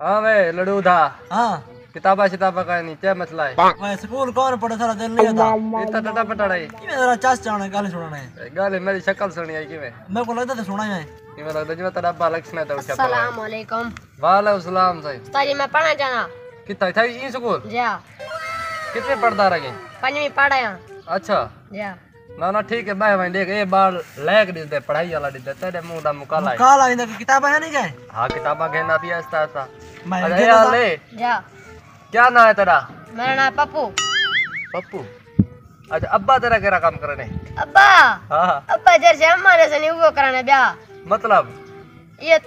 हाँ वे लड़ू था। हाँ किताबा शिताबा का नीचे मसला है। मैं स्कूल कौन पढ़ा सारा दिल नहीं था। इतना टटा पटाड़ा है। ये मेरा चाच चावना गाली सुनाना है। गाली मेरी शक्ल सुनी आई कि मेरे को लगता था सुना ही है। कि मैं लगता जिਵੇਂ तेरा अब्बा लक्ष्मण था उठा अस्सलाम वालेकुम। वालेकुम सलाम साईं। ताजी मैं पढ़ना जाना। कितना था ये स्कूल? जा कितने पढ़दा रहे? पंजवीं पढ़ा या। अच्छा जा ना ना ठीक है भाई भाई देख ये बाल लैक दिस दे पढ़ाई वाला दिस दे तेरे मुंह दा मुकाला है। काला इंदा किताब है नहीं क्या? हाँ किताबा घेना भी ऐसा ऐसा। मैं अरे यार ले जा। क्या नाम है तेरा? मेरा नाम पप्पू। पप्पू। अच्छा अब्बा तेरा क्या काम करने? अब्बा हाँ अब्बा जैसे हमारे से नहीं वो कराने ब्याह। मतलब ये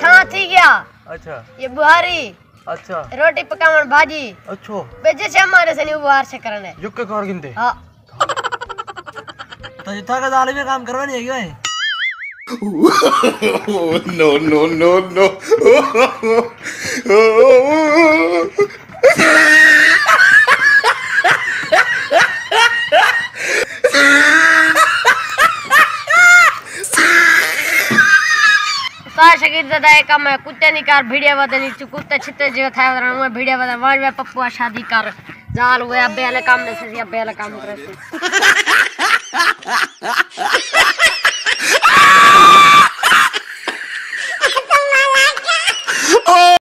था थी गया। अच्छा ये बुहारी अच्छा रोटी पकावन भाजी अच्छा बे जैसे हमारे से नहीं वो हार से कराने। युग के कार गिनते। हाँ तो ये था का दाल में काम करवा नहीं है क्या? no, no, no, no. Shakir दादा एक काम है कुत्ते निकार भिड़िया बदनी कुत्ते छित्ते जो था मैं भिड़िया बदन वाज में पप्पू शादी कर जाल हुए अबे वाले काम नहीं से अबे वाले काम करे।